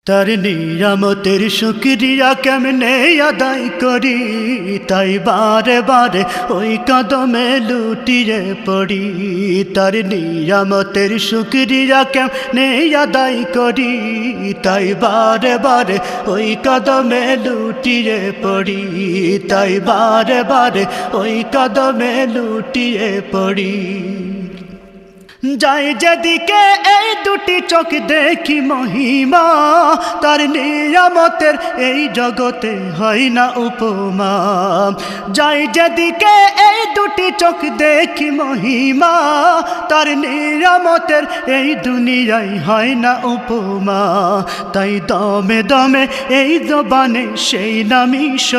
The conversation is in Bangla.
তার নিয়ামতের শুকরিয়া কেমনে আদায় করি, তাই বারে বারে ওই কদমে লুটিয়ে পড়ি। তার নিয়ামতের শুকরিয়া কেমনে আদায় করি, তাই বারে বারে ওই কদমে লুটিয়ে পড়ি। তাই বারে বারে ওই কদমে লুটিয়ে পড়ি। যাই যেদিকে এই দুটি চোখ দেখি মহিমা, তার নিয়ামতের এই জগতে হয় না উপমা। যাই যেদিকে এই দুটি চোখ দেখি মহিমা, তার নিয়ামতের এই দুনিয়ায় হয় না উপমা। তাই দমে দমে এই জবানে সেই নামই